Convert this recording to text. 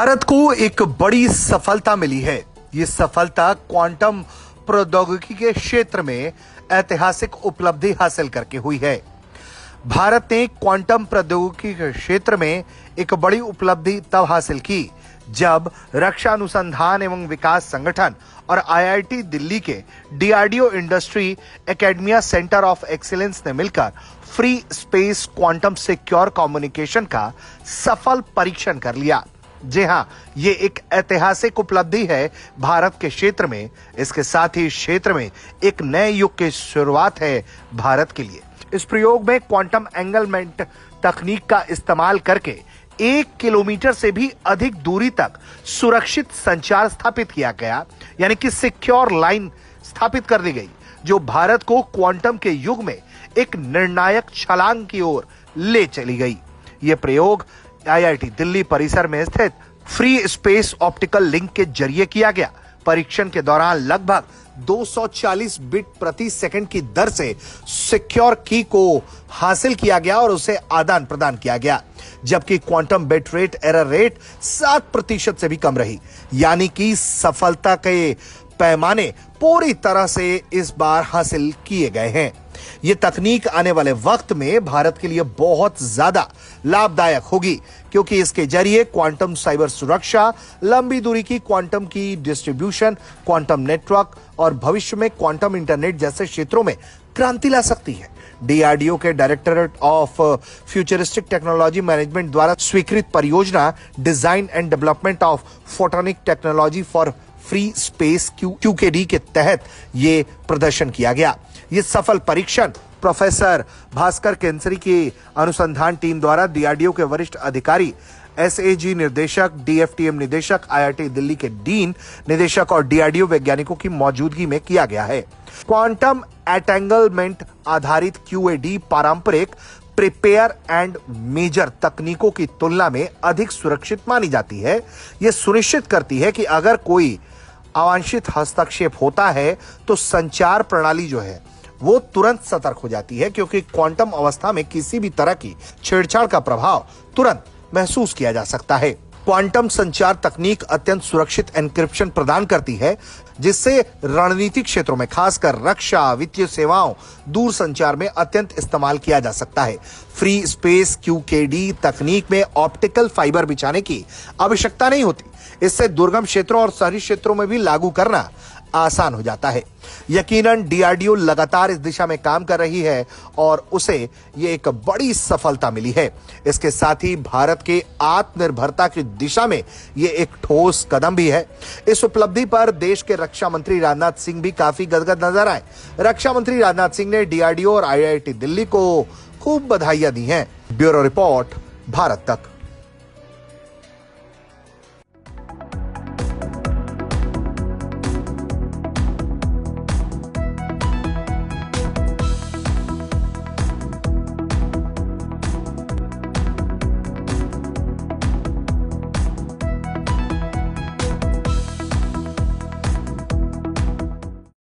भारत को एक बड़ी सफलता मिली है। ये सफलता क्वांटम प्रौद्योगिकी के क्षेत्र में ऐतिहासिक उपलब्धि हासिल करके हुई है। भारत ने क्वांटम प्रौद्योगिकी के क्षेत्र में एक बड़ी उपलब्धि तब हासिल की जब रक्षा अनुसंधान एवं विकास संगठन और आईआईटी दिल्ली के DRDO industry academia centre of excellence ने मिलकर free space quantum secure communication का सफल परीक्षण कर लिया। जी हां, ये एक ऐतिहासिक उपलब्धि है भारत के क्षेत्र में। इसके साथ ही क्षेत्र में एक नए युग की शुरुआत है भारत के लिए। इस प्रयोग में क्वांटम एंगलमेंट तकनीक का इस्तेमाल करके 1 किलोमीटर से भी अधिक दूरी तक सुरक्षित संचार स्थापित किया गया, यानी कि सिक्योर लाइन स्थापित कर दी गई, जो भारत को क्वांटम के युग में एक निर्णायक छलांग की ओर ले चली गई। यह प्रयोग आईआईटी दिल्ली परिसर में स्थित फ्री स्पेस ऑप्टिकल लिंक के जरिए किया गया। परीक्षण के दौरान लगभग 240 बिट प्रति सेकंड की दर से सिक्योर की को हासिल किया गया और उसे आदान प्रदान किया गया, जबकि quantum bit rate error rate 7% से भी कम रही। यानी कि सफलता के पैमाने पूरी तरह से इस बार हासिल किए गए हैं। यह तकनीक आने वाले वक्त में भारत के लिए बहुत ज्यादा लाभदायक होगी, क्योंकि इसके जरिए क्वांटम साइबर सुरक्षा, लंबी दूरी की क्वांटम की डिस्ट्रीब्यूशन, क्वांटम नेटवर्क और भविष्य में क्वांटम इंटरनेट जैसे क्षेत्रों में क्रांति ला सकती है। डीआरडीओ के directorate of futuristic technology management द्वारा स्वीकृत परियोजना design and development of photonic technology for free space QKD के तहत यह प्रदर्शन किया गया। यह सफल परीक्षण प्रोफेसर भास्कर केंसरी की अनुसंधान टीम द्वारा डीआरडीओ के वरिष्ठ अधिकारी, एसएजी निर्देशक, डीएफटीएम निदेशक, आईआईटी दिल्ली के डीन निदेशक और डीआरडीओ वैज्ञानिकों की मौजूदगी में किया गया है। क्वांटम एंटेंगलमेंट आधारित QAD पारंपरिक प्रिपेयर एंड मेजर तकनीकों की तुलना में अधिक सुरक्षित मानी जाती है। यह सुनिश्चित करती है कि अगर कोई अवांछित हस्तक्षेप होता है तो संचार प्रणाली जो है वो तुरंत सतर्क हो जाती है, क्योंकि क्वांटम अवस्था में किसी भी तरह की छेड़छाड़ का प्रभाव तुरंत महसूस किया जा सकता है। क्वांटम संचार तकनीक अत्यंत सुरक्षित एन्क्रिप्शन प्रदान करती है, जिससे रणनीतिक क्षेत्रों में खासकर रक्षा, वित्तीय सेवाओं, दूर संचार में अत्यंत इस्तेमाल किया जा सकता है। फ्री स्पेस QKD तकनीक में ऑप्टिकल फाइबर बिछाने की आवश्यकता नहीं होती। इससे दुर्गम क्षेत्रों और शहरी क्षेत्रों में भी लागू करना आसान हो जाता है। यकीनन डीआरडीओ लगातार इस दिशा में काम कर रही है और उसे ये एक बड़ी सफलता मिली है। इसके साथ ही भारत के आत्मनिर्भरता की दिशा में ये एक ठोस कदम भी है। इस उपलब्धि पर देश के रक्षा मंत्री राजनाथ सिंह भी काफी गदगद नजर आए। रक्षा मंत्री राजनाथ सिंह ने डीआरडीओ और आईआईटी दिल्ली को खूब बधाइयां दी हैं। ब्यूरो रिपोर्ट, भारत तक।